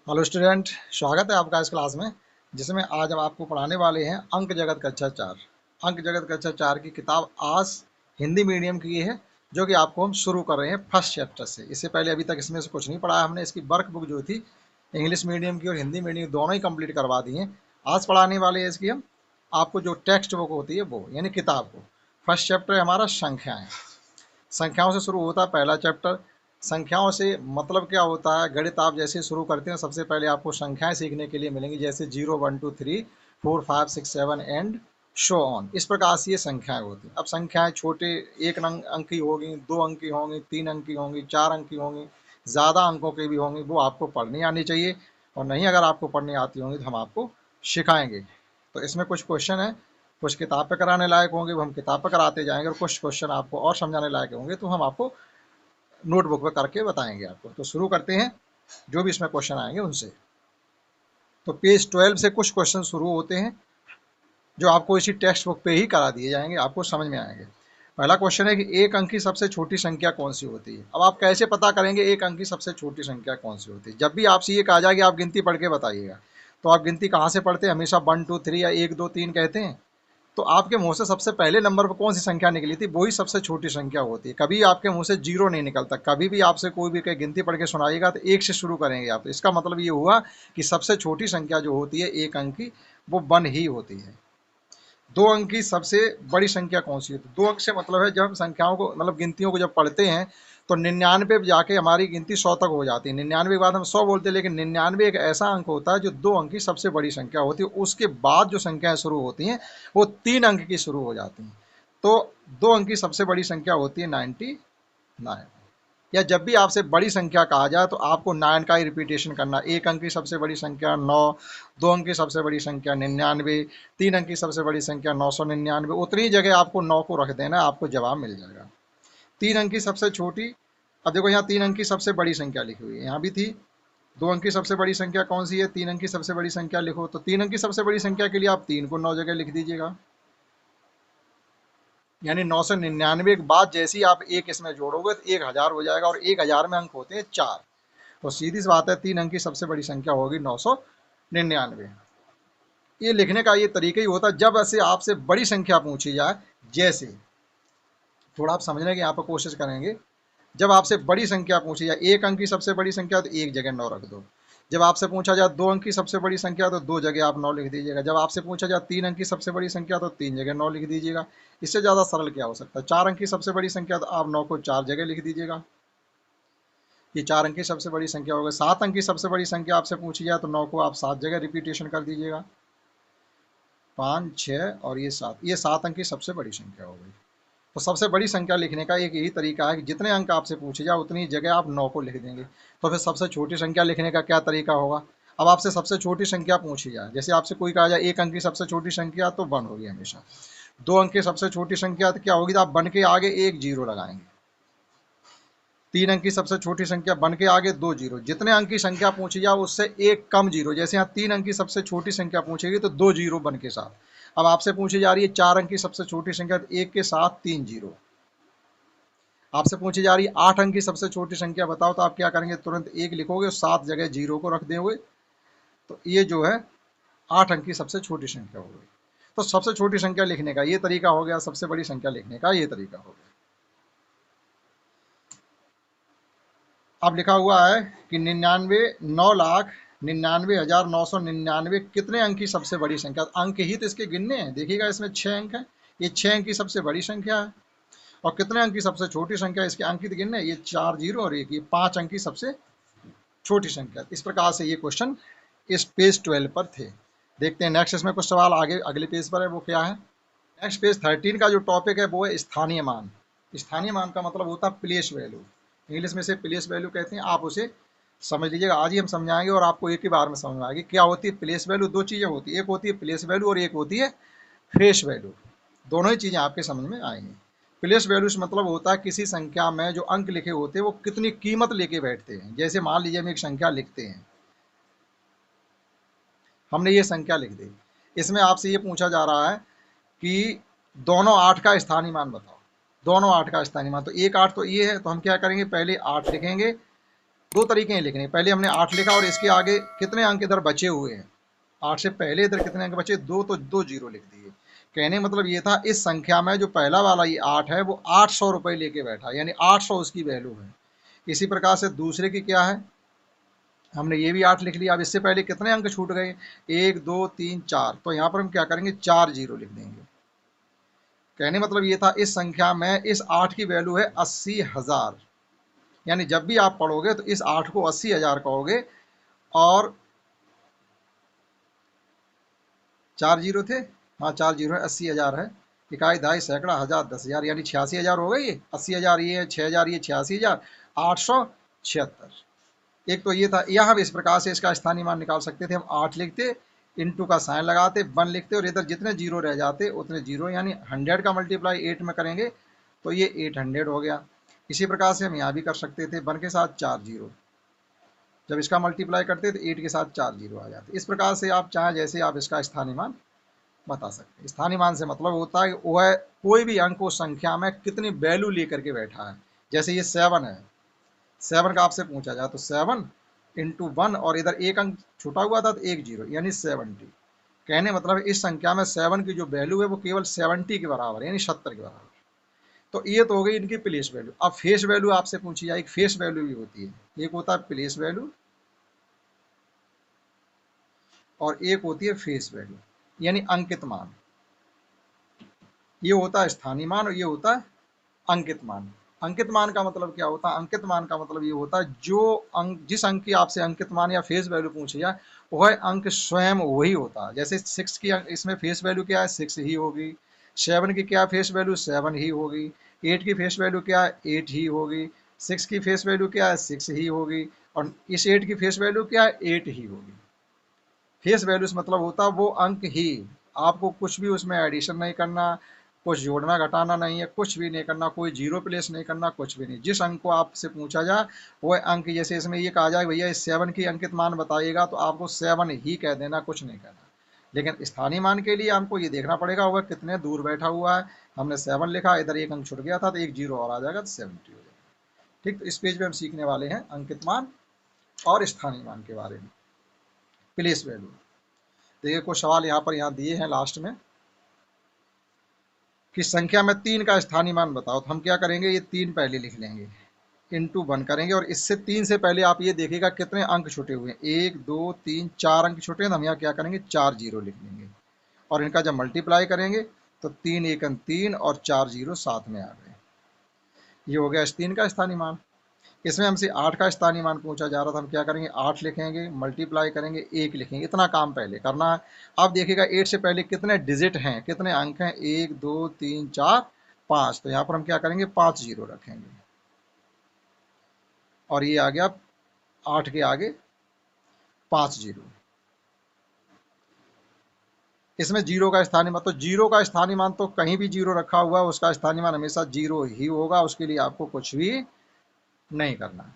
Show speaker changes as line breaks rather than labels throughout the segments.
Hello student, स्वागत है आपका इस क्लास में जिसमें आज हम आपको पढ़ाने वाले हैं अंक जगत कक्षा 4। अंक जगत कक्षा 4 की किताब आज हिंदी मीडियम की है जो कि आपको हम शुरू कर रहे हैं फर्स्ट चैप्टर से। इससे पहले अभी तक इसमें से कुछ नहीं पढ़ा है हमने। इसकी वर्क बुक जो थी इंग्लिश मीडियम की और हिंदी मीडियम दोनों ही कंप्लीट करवा दी हैं। आज पढ़ाने वाले हैं इसकी हम आपको जो टेक्स्ट बुक होती है वो यानी किताब को। फर्स्ट चैप्टर है हमारा संख्याएँ। संख्याओं से शुरू होता है पहला चैप्टर। संख्याओं से मतलब क्या होता है, गणित आप जैसे शुरू करते हैं सबसे पहले आपको संख्याएं सीखने के लिए मिलेंगी, जैसे 0 1 2 3 4 5 6 7 एंड शो ऑन। इस प्रकार से ये संख्याएं होती हैं। अब संख्याएं छोटे एक अंक की होगी, 2 अंक की होंगी, 3 अंक की होंगी, 4 अंक की होंगी, ज़्यादा अंकों की भी होंगी, वो आपको पढ़नी आनी चाहिए। और नहीं अगर आपको पढ़नी आती होंगी तो हम आपको सिखाएंगे। तो इसमें कुछ क्वेश्चन है, कुछ किताब पे कराने लायक होंगे वो हम किताब पे कराते जाएंगे, और कुछ क्वेश्चन आपको और समझाने लायक होंगे तो हम आपको नोटबुक पे करके बताएंगे आपको। तो शुरू करते हैं जो भी इसमें क्वेश्चन आएंगे उनसे। तो पेज 12 से कुछ क्वेश्चन शुरू होते हैं जो आपको इसी टेक्स्ट बुक पे ही करा दिए जाएंगे, आपको समझ में आएंगे। पहला क्वेश्चन है कि एक अंक की सबसे छोटी संख्या कौन सी होती है। अब आप कैसे पता करेंगे एक अंक की सबसे छोटी संख्या कौन सी होती है? जब भी आपसे ये कहा जाए कि आप गिनती पढ़ के बताइएगा, तो आप गिनती कहाँ से पढ़ते हैं? हमेशा 1 2 3 या 1 2 3 कहते हैं। तो आपके मुंह से सबसे पहले नंबर पर कौन सी संख्या निकली थी वही सबसे छोटी संख्या होती है। कभी आपके मुंह से जीरो नहीं निकलता। कभी भी आपसे कोई भी कहीं गिनती पढ़ के सुनाइएगा तो एक से शुरू करेंगे आप, तो इसका मतलब ये हुआ कि सबसे छोटी संख्या जो होती है एक अंक की वो 1 ही होती है। दो अंक की सबसे बड़ी संख्या कौन सी होती है? दो अंक से मतलब है जब हम संख्याओं को मतलब गिनतियों को जब पढ़ते हैं तो 99 पे जाके हमारी गिनती 100 तक हो जाती है। 99 के बाद हम 100 बोलते हैं, लेकिन 99 एक ऐसा अंक होता है जो 2 अंक की सबसे बड़ी संख्या होती है। उसके बाद जो संख्याएं शुरू होती हैं वो 3 अंक की शुरू हो जाती हैं। तो 2 अंक की सबसे बड़ी संख्या होती है 99। या जब भी आपसे बड़ी संख्या कहा जाए तो आपको 9 का ही रिपीटेशन करना। एक अंक की सबसे बड़ी संख्या 9, 2 अंक की सबसे बड़ी संख्या 99, 3 अंक की सबसे बड़ी संख्या 999। उतनी जगह आपको 9 को रख देना, आपको जवाब मिल जाएगा। 3 अंक की सबसे छोटी, अब देखो यहाँ 3 अंक की सबसे बड़ी संख्या लिखी हुई है, यहाँ भी थी। 2 अंक की सबसे बड़ी संख्या कौन सी है? 3 अंक की सबसे बड़ी संख्या लिखो। तो 3 अंक की सबसे बड़ी संख्या के लिए आप 3 को 9 जगह लिख दीजिएगा, यानी 999 के बाद जैसे ही आप एक इसमें जोड़ोगे तो 1000 हो जाएगा, और 1000 में अंक होते हैं 4। तो सीधी सी बात है 3 अंक की सबसे बड़ी संख्या होगी 999। ये लिखने का ये तरीका ही होता है जब ऐसे आपसे बड़ी संख्या पूछी जाए। जैसे थोड़ा आप समझने की यहाँ पर कोशिश करेंगे। जब आपसे बड़ी संख्या पूछी जाए, एक अंक की सबसे बड़ी संख्या तो एक जगह 9 रख दो। जब आपसे पूछा जाए 2 अंक की सबसे बड़ी संख्या तो 2 जगह आप 9 लिख दीजिएगा। जब आपसे पूछा जाए 3 अंक की सबसे बड़ी संख्या तो 3 जगह 9 लिख दीजिएगा। इससे ज़्यादा सरल क्या हो सकता है? 4 अंक की सबसे बड़ी संख्या तो आप 9 को 4 जगह लिख दीजिएगा। ये 4 अंक की सबसे बड़ी संख्या हो गई। 7 अंक की सबसे बड़ी संख्या आपसे पूछी जाए तो 9 को आप 7 जगह रिपीटेशन कर दीजिएगा। 5 6 और ये 7, ये 7 अंक की सबसे बड़ी संख्या हो गई। तो सबसे बड़ी संख्या लिखने का एक यही तरीका है कि जितने अंक आपसे पूछे जाए उतनी जगह आप 9 को लिख देंगे। तो फिर सबसे छोटी संख्या लिखने का क्या तरीका होगा? अब आपसे सबसे छोटी संख्या पूछी जाए, जैसे आपसे कोई कहा जाए एक अंक की सबसे छोटी संख्या, तो 1 होगी हमेशा। 2 अंक की सबसे छोटी संख्या तो क्या होगी? तो आप 1 के आगे एक जीरो लगाएंगे। 3 अंक की सबसे छोटी संख्या 1 के आगे 2 जीरो। जितने अंक की संख्या पूछी जाए उससे एक कम जीरो। जैसे यहाँ 3 अंक की सबसे छोटी संख्या पूछेगी तो 2 जीरो 1 के साथ। अब आपसे पूछी जा रही है 4 अंक की सबसे छोटी संख्या, तो 1 के साथ 3 जीरो। आपसे पूछी जा रही है 8 अंक की सबसे छोटी संख्या बताओ, तो आप क्या करेंगे? तुरंत एक लिखोगे और 7 जगह जीरो को रख देंगे। तो ये जो है 8 अंक की सबसे छोटी संख्या हो गई। तो सबसे छोटी संख्या लिखने का ये तरीका हो गया, सबसे बड़ी संख्या लिखने का ये तरीका हो गया। अब लिखा हुआ है कि 9,99,99,999 कितने अंक की सबसे बड़ी संख्या? अंक ही तो इसके गिनने हैं। देखिएगा इसमें 6 अंक है, ये 6 अंक की सबसे बड़ी संख्या है। और कितने अंक की सबसे छोटी संख्या? इसके अंक ही तो गिनने हैं, ये 4 जीरो और एक, ये 5 अंक की सबसे छोटी संख्या। इस प्रकार से ये क्वेश्चन इस पेज 12 पर थे। देखते हैं नेक्स्ट इसमें कुछ सवाल आगे अगले पेज पर है, वो क्या है? नेक्स्ट पेज 13 का जो टॉपिक है वो है स्थानीय मान। स्थानीय मान का मतलब होता है प्लेस वैल्यू। इंग्लिश में से प्लेस वैल्यू कहते हैं। आप उसे समझ लीजिएगा, आज ही हम समझाएंगे और आपको एक ही बार में समझ में आएगी क्या होती है प्लेस वैल्यू। दो चीज़ें होती है, एक होती है प्लेस वैल्यू और एक होती है फेस वैल्यू। दोनों ही चीज़ें आपके समझ में आएंगी। प्लेस वैल्यू से मतलब होता है किसी संख्या में जो अंक लिखे होते हैं वो कितनी कीमत लेके बैठते हैं। जैसे मान लीजिए हम एक संख्या लिखते हैं, हमने ये संख्या लिख दी, इसमें आपसे ये पूछा जा रहा है कि दोनों 8 का स्थानीय मान बताओ। दोनों 8 का स्थानीय मान, तो एक 8 तो ये है, तो हम क्या करेंगे? पहले 8 लिखेंगे, दो तरीके हैं लिखने, पहले हमने 8 लिखा और इसके आगे कितने अंक इधर बचे हुए हैं, 8 से पहले इधर कितने अंक बचे, दो, तो 2 जीरो लिख दिए। कहने मतलब ये था इस संख्या में जो पहला वाला ये 8 है वो 800 रुपये लेके बैठा, यानी 800 उसकी वैल्यू है। इसी प्रकार से दूसरे की क्या है, हमने ये भी 8 लिख लिया। अब इससे पहले कितने अंक छूट गए, 1 2 3 4, तो यहाँ पर हम क्या करेंगे 4 जीरो लिख देंगे। कहने मतलब ये था इस संख्या में इस 8 की वैल्यू है 80,000, यानी जब भी आप पढ़ोगे तो इस 8 को 80,000 कहोगे। और 4 जीरो थे, हाँ 4 जीरो है, 80,000 है, इकाई दहाई सैकड़ा हजार 10,000, यानी 86,000 हो गई। ये 80,000 ये 6,000 ये 86,000, 876। एक तो ये था, यह हम इस प्रकार से इसका स्थानीय मान निकाल सकते थे। हम 8 लिखते, इंटू का साइन लगाते, 1 लिखते और इधर जितने जीरो रह जाते उतने जीरो, यानी 100 का मल्टीप्लाई 8 में करेंगे तो ये 800 हो गया। इसी प्रकार से हम यहाँ भी कर सकते थे, 1 के साथ 4 जीरो, जब इसका मल्टीप्लाई करते तो 8 के साथ 4 जीरो आ जाते। इस प्रकार से आप चाहें जैसे आप इसका स्थानीय मान बता सकते हैं। स्थानीय मान से मतलब होता है कि वह कोई भी अंक उस संख्या में कितनी वैल्यू लेकर के बैठा है। जैसे ये 7 है, 7 का आपसे पूछा जाए तो 7 इंटू 1 और इधर एक अंक छूटा हुआ था तो 1 जीरो, यानी 70। कहने मतलब इस संख्या में 7 की जो वैल्यू है वो केवल 70 के बराबर है, यानी 70 के बराबर। तो ये तो हो गई इनकी प्लेस वैल्यू। अब फेस वैल्यू आपसे पूछी जाए, एक फेस वैल्यू भी होती है, एक होता है प्लेस वैल्यू और एक होती है फेस वैल्यू, यानी अंकित मान। ये होता है स्थानीय मान और ये होता है अंकित मान। अंकित मान का मतलब क्या होता है, अंकित मान का मतलब ये होता है जो अंक, जिस अंक की आपसे अंकित मान या फेस वैल्यू पूछी जाए वह अंक स्वयं वही होता है। जैसे 6 की इसमें फेस वैल्यू क्या है, 6 ही होगी। 7 की क्या फेस वैल्यू, 7 ही होगी। 8 की फेस वैल्यू क्या है, 8 ही होगी। 6 की फेस वैल्यू क्या है, 6 ही होगी। और इस 8 की फेस वैल्यू क्या है, 8 ही होगी। फेस वैल्यू से मतलब होता है वो अंक ही, आपको कुछ भी उसमें एडिशन नहीं करना, कुछ जोड़ना घटाना नहीं है, कुछ भी नहीं करना, कोई जीरो प्लेस नहीं करना, कुछ भी नहीं। जिस अंक को आपसे पूछा जाए वह अंक, जैसे इसमें ये कहा जाए भैया इस 7 की अंकित मान बताइएगा तो आपको 7 ही कह देना, कुछ नहीं कहना। लेकिन स्थानीय मान के लिए हमको ये देखना पड़ेगा वह कितने दूर बैठा हुआ है। हमने 7 लिखा, इधर एक अंक छुट गया था तो एक जीरो और आ जाएगा तो 70 हो जाएगा। ठीक, तो इस पेज पे हम सीखने वाले हैं अंकित मान और स्थानीय मान के बारे में, प्लेस वैल्यू। देखिए कुछ सवाल यहाँ पर दिए हैं लास्ट में कि संख्या में 3 का स्थानीय मान बताओ। तो हम क्या करेंगे, ये 3 पहले लिख लेंगे, इंटू 1 करेंगे और इससे 3 से पहले आप ये देखिएगा कितने अंक छुटे हुए हैं, 1 2 3 4 अंक छुटे हैं। तो हम यहाँ क्या करेंगे 4 जीरो लिख लेंगे और इनका जब मल्टीप्लाई करेंगे तो 3 1 3 और 4 जीरो साथ में आ गए। ये हो गया इस 3 का स्थानीय मान। इसमें हमसे 8 का स्थानीय मान पूछा जा रहा था, हम क्या करेंगे 8 लिखेंगे, मल्टीप्लाई करेंगे, 1 लिखेंगे, इतना काम पहले करना है। अब देखिएगा 8 से पहले कितने डिजिट हैं, कितने अंक हैं, 1 2 3 4 5, तो यहाँ पर हम क्या करेंगे 5 जीरो रखेंगे और ये आ गया 8 के आगे 5 जीरो। इसमें जीरो का स्थानीय मान, तो जीरो का स्थानीय मान तो कहीं भी जीरो रखा हुआ है उसका स्थानीय मान हमेशा जीरो ही होगा, उसके लिए आपको कुछ भी नहीं करना है।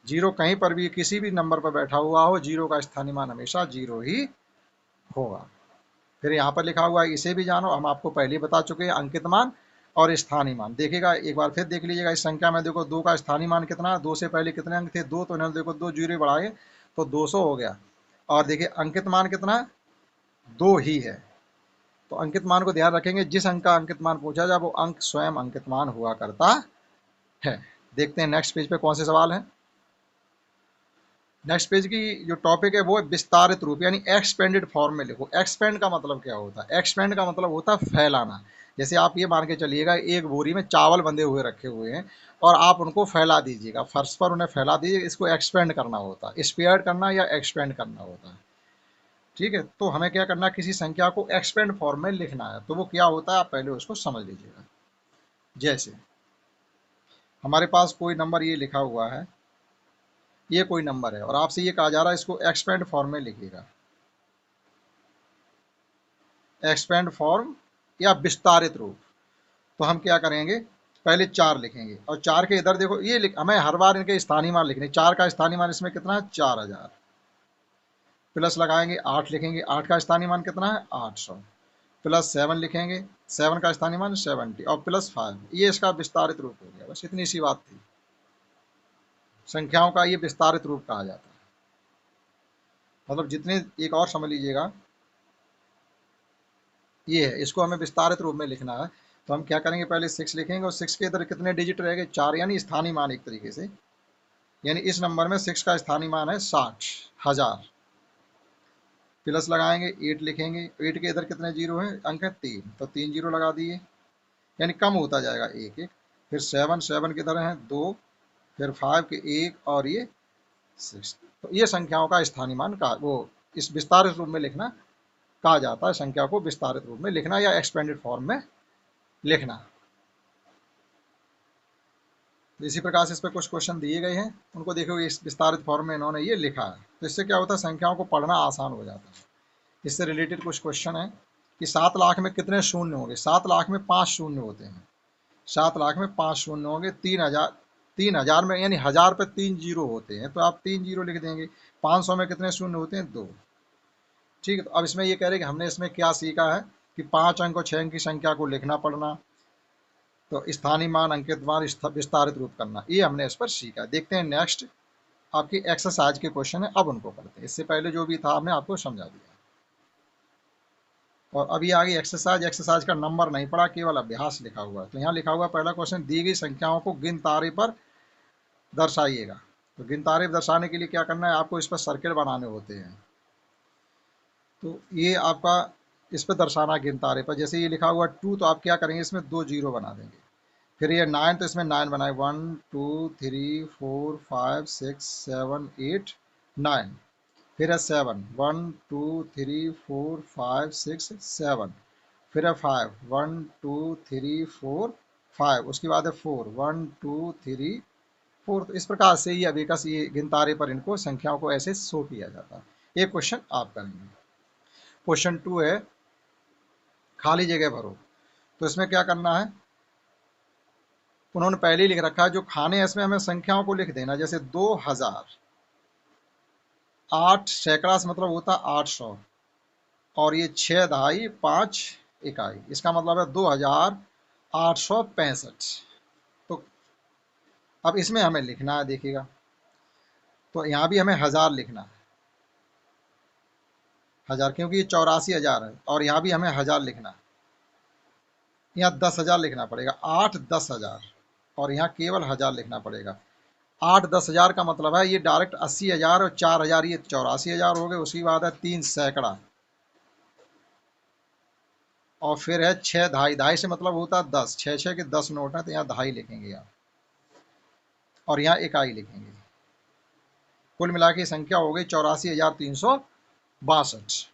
जीरो कहीं पर भी किसी भी नंबर पर बैठा हुआ हो, जीरो का स्थानीय मान हमेशा जीरो ही होगा। फिर यहाँ पर लिखा हुआ है इसे भी जानो, हम आपको पहले बता चुके हैं अंकित मान और स्थानीय मान। देखिएगा एक बार फिर देख लीजिएगा, इस संख्या में देखो 2 का स्थानीय मान कितना, 2 से पहले कितने अंक थे, 2, तो इन्होंने देखो 2 जीरो बढ़ाए तो 200 हो गया। और देखिए अंकित मान कितना, 2 ही है। तो अंकित मान को ध्यान रखेंगे, जिस अंक का अंकित मान पूछा जाए वो अंक स्वयं अंकित मान हुआ करता है। देखते हैं नेक्स्ट पेज पे कौन से सवाल हैं। नेक्स्ट पेज की जो टॉपिक है वो है विस्तारित रूप, यानी एक्सपेंडेड फॉर्म में लिखो। एक्सपेंड का मतलब क्या होता है, एक्सपेंड का मतलब होता है फैलाना। जैसे आप ये मान के चलिएगा एक बोरी में चावल बंधे हुए रखे हुए हैं और आप उनको फैला दीजिएगा, फर्श पर उन्हें फैला दीजिए, इसको एक्सपेंड करना होता है, स्पेयर करना या एक्सपेंड करना होता है। ठीक है, तो हमें क्या करना है, किसी संख्या को एक्सपेंड फॉर्म में लिखना है, तो वो क्या होता है आप पहले उसको समझ लीजिएगा। जैसे हमारे पास कोई नंबर ये लिखा हुआ है, ये कोई नंबर है और आपसे ये कहा जा रहा है इसको एक्सपेंड फॉर्म में लिखिएगा, एक्सपेंड फॉर्म या विस्तारित रूप। तो हम क्या करेंगे, पहले 4 लिखेंगे और 4 के इधर देखो ये हमें हर बार इनके स्थानीय मान लिखने, 4 का स्थानीय मान इसमें कितना है 4000, प्लस लगाएंगे 8 लिखेंगे, 8 का स्थानीय मान कितना है 800, प्लस 7 लिखेंगे, 7 का स्थानीय मान 70 और प्लस 5, ये इसका विस्तारित रूप हो गया। बस इतनी सी बात थी। संख्याओं का ये विस्तारित रूप कहा जाता है। मतलब जितने, एक और समझ लीजिएगा, ये है, इसको हमें विस्तारित रूप में लिखना है। तो हम क्या करेंगे, पहले 6 लिखेंगे और 6 के इधर कितने डिजिट रहेंगे, 4, यानी स्थानीय मान एक तरीके से। यानी इस नंबर में 6 का स्थानीय मान है 60,000। प्लस लगाएंगे, 8 लिखेंगे, 8 के इधर कितने जीरो हैं, अंक है 3, तो 3 जीरो लगा दिए, यानी कम होता जाएगा एक एक। फिर 7, 7 किधर है 2, फिर 5 के 1 और ये 6। तो ये संख्याओं का स्थानीय मान का वो इस विस्तारित रूप में लिखना कहा जाता है। संख्या को विस्तारित रूप में लिखना या एक्सपेंडेड फॉर्म में लिखना। तो इसी प्रकार से इस पर कुछ क्वेश्चन दिए गए हैं, उनको देखो, इस विस्तारित फॉर्म में इन्होंने ये लिखा है। तो इससे क्या होता है, संख्याओं को पढ़ना आसान हो जाता है। इससे रिलेटेड कुछ क्वेश्चन है कि 7 लाख में कितने शून्य होंगे। 7 लाख में 5 शून्य होते हैं। 7 लाख में 5 शून्य होंगे। 3,000 में, यानी 1000 पे 3 जीरो होते हैं, तो आप 3 जीरो लिख देंगे। 500 में कितने शून्य होते हैं, 2। ठीक है, तो अब इसमें ये कह रहे हैं कि हमने इसमें क्या सीखा है कि 5 अंक और 6 अंक की संख्या को लिखना पढ़ना, तो स्थानीय मान, अंकित मान विस्तारित रूप करना, ये हमने इस पर सीखा। देखते हैं नेक्स्ट आपकी एक्सरसाइज के क्वेश्चन है, अब उनको करते हैं। इससे पहले जो भी था हमने आपको समझा दिया। और अभी आगे एक्सरसाइज, एक्सरसाइज का नंबर नहीं पड़ा, केवल अभ्यास लिखा हुआ है। तो यहाँ लिखा हुआ पहला क्वेश्चन, दी गई संख्याओं को गिन तारे पर दर्शाइएगा। तो गिन तारे दर्शाने के लिए क्या करना है, आपको इस पर सर्किल बनाने होते हैं। तो ये आपका इस पर दर्शाना गिन तारे पर, जैसे ये लिखा हुआ 2, तो आप क्या करेंगे, इसमें 2 जीरो बना देंगे। फिर ये 9, तो इसमें 9 बनाए, 1 2 3 4 5 6 7 8 9। फिर है 7, 1 2 3 4 5 6 7। फिर है 5, 1 2 3 4 5। उसके बाद है 4, 1 2 3 4। तो इस प्रकार से ये अभिकस, ये गिनतारे पर इनको संख्याओं को ऐसे शो किया जाता है। एक क्वेश्चन आप करेंगे। क्वेश्चन 2 है, खाली जगह भरो। तो इसमें क्या करना है, उन्होंने पहले ही लिख रखा है जो खाने हैं, इसमें हमें संख्याओं को लिख देना। जैसे 2000, 8 सैकड़ा से मतलब होता है 800, और ये 6 दहाई 5 इकाई, इसका मतलब है 2865। तो अब इसमें हमें लिखना है, देखिएगा, तो यहाँ भी हमें 1000 लिखना है, 1000, क्योंकि ये 84,000 है। और यहाँ भी हमें 1000 लिखना है, यहाँ 10,000 लिखना पड़ेगा, 8 10,000, और यहाँ केवल 1000 लिखना पड़ेगा। 8 10,000 का मतलब है ये डायरेक्ट 80,000 और 4,000, ये 84,000 हो गए। उसके बाद है 3 सैकड़ा, और फिर है 6 दहाई, दहाई से मतलब होता है 10, 6 6 के 10 नोट हैं, तो यहाँ दहाई लिखेंगे आप, और यहाँ इकाई लिखेंगे। कुल मिला के संख्या हो गई 84,362।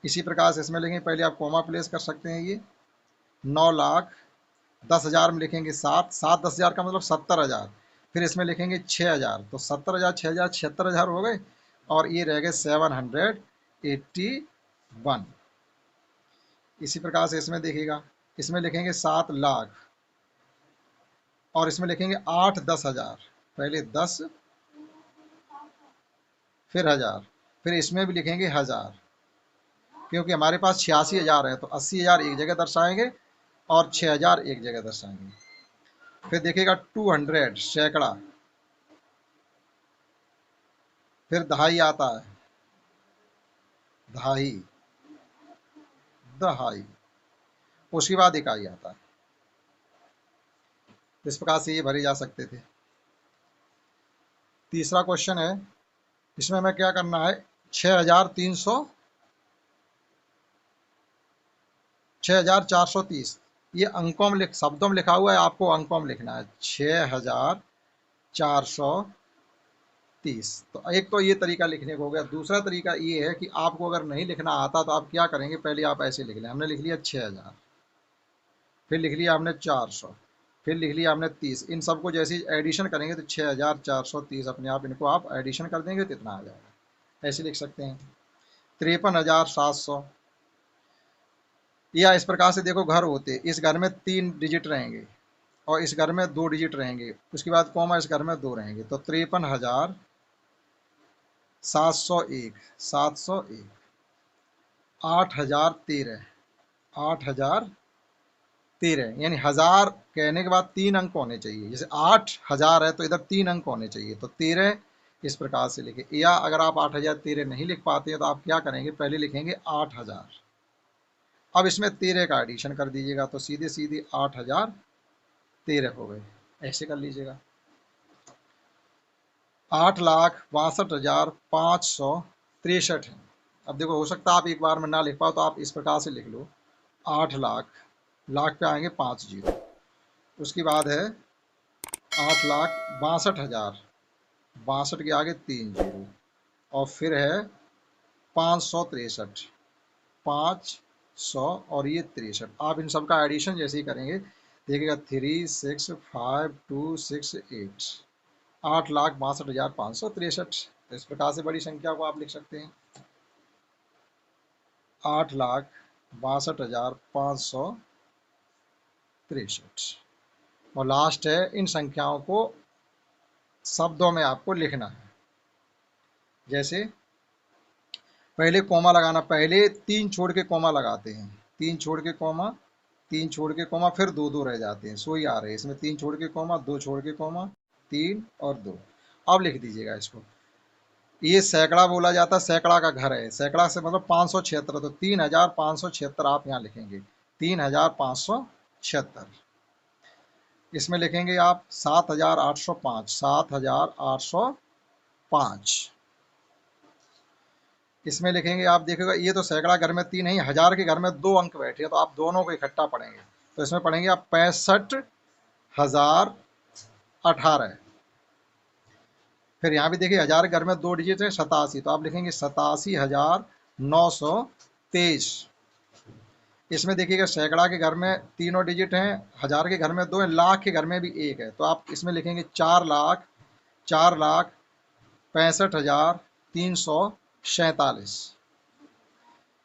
इसी प्रकार से इसमें लिखेंगे, पहले आप कोमा प्लेस कर सकते हैं। ये 9,10,000 में लिखेंगे 7, 7 10,000 का मतलब 70,000। फिर इसमें लिखेंगे 6,000, तो 70,000 6,000 76,000 हो गए, और ये रह गए 781। इसी प्रकार से इसमें देखिएगा, इसमें लिखेंगे 7 लाख, और इसमें लिखेंगे 8 10,000, पहले 10 फिर 1000, फिर इसमें भी लिखेंगे 1000, क्योंकि हमारे पास 86,000 है, तो 80,000 एक जगह दर्शाएंगे और 6,000 एक जगह दर्शाएंगे। फिर देखिएगा 200 सैकड़ा, फिर दहाई आता है, दहाई दहाई, उसके बाद इकाई आता है। इस प्रकार से ये भरे जा सकते थे। तीसरा क्वेश्चन है, इसमें हमें क्या करना है, 6,300 6,430, ये अंकों में शब्दों में लिखा हुआ है, आपको अंकों में लिखना है 6,430। तो एक तो ये तरीका लिखने को हो गया। दूसरा तरीका ये है कि आपको अगर नहीं लिखना आता तो आप क्या करेंगे, पहले आप ऐसे लिख लें, हमने लिख लिया 6,000, फिर लिख लिया हमने 400, फिर लिख लिया हमने 30। इन सबको जैसे एडिशन करेंगे तो 6,430 अपने आप इनको आप एडिशन कर देंगे तो इतना आ जाएगा। ऐसे लिख सकते हैं 53,700। या इस प्रकार से देखो, घर होते, इस घर में 3 डिजिट रहेंगे और इस घर में 2 डिजिट रहेंगे, उसके बाद कॉमा, इस घर में 2 रहेंगे, तो 53,701 701, 8,013, 8,013, 13 यानी 1000 कहने के बाद 3 अंक होने चाहिए। जैसे 8000 है तो इधर 3 अंक होने चाहिए, तो 13 इस प्रकार से लिखे। या अगर आप 8013 नहीं लिख पाते हैं तो आप क्या करेंगे, पहले लिखेंगे 8000, अब इसमें 13 का एडिशन कर दीजिएगा, तो सीधे सीधे 8013 हो गए। ऐसे कर लीजिएगा। 8,62,563 है। अब देखो, हो सकता है आप एक बार में ना लिख पाओ, तो आप इस प्रकार से लिख लो, 8 लाख, लाख पे आएंगे 5 जीरो, उसके बाद है 8,62,000, 62 के आगे 3 जीरो, और फिर है 563, 500 और ये 63। आप इन सब का एडिशन जैसे ही करेंगे देखिएगा, 36526 8,62,563। इस प्रकार से बड़ी संख्या को आप लिख सकते हैं, 8,62,563। और लास्ट है, इन संख्याओं को शब्दों में आपको लिखना है। जैसे पहले कोमा लगाना, पहले 3 छोड़ के कोमा लगाते हैं, 3 छोड़ के कोमा, 3 छोड़ के कोमा, फिर 2 रह जाते हैं, सो ही आ रहे हैं इसमें, 3 छोड़ के कोमा, 2 छोड़ के कोमा, 3 और 2। अब लिख दीजिएगा इसको। ये सैकड़ा बोला जाता है, सैकड़ा का घर है, सैकड़ा से मतलब 576, तो 3,576 आप यहाँ लिखेंगे, 3,576। इसमें लिखेंगे आप 7,805, 7,805। इसमें लिखेंगे आप, देखिएगा ये तो सैकड़ा घर में 3 है, 1000 के घर में 2 अंक बैठे हैं, तो आप दोनों को इकट्ठा पढ़ेंगे, तो इसमें पढ़ेंगे आप 65,018। फिर यहाँ भी देखिए 1000 घर में 2 डिजिट है, 87, तो आप लिखेंगे 87,923। इसमें देखिएगा सैकड़ा के घर में तीनों डिजिट हैं, 1000 के घर में 2 है, लाख के घर में भी 1 है, तो आप इसमें लिखेंगे 4,65,347।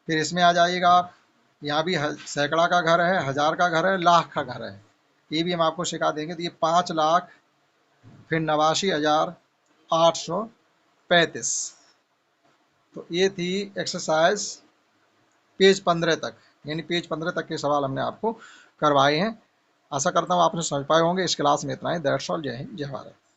फिर इसमें आ जाइएगा आप, यहाँ भी सैकड़ा का घर है, 1000 का घर है, लाख का घर है, ये भी हम आपको सिखा देंगे। तो ये 5,00,000, फिर 89,835। तो ये थी एक्सरसाइज पेज 15 तक, यानी पेज 15 तक के सवाल हमने आपको करवाए हैं। आशा करता हूँ आपने समझ पाए होंगे। इस क्लास में इतना ही। That's all. जय हिंद, जय भारत।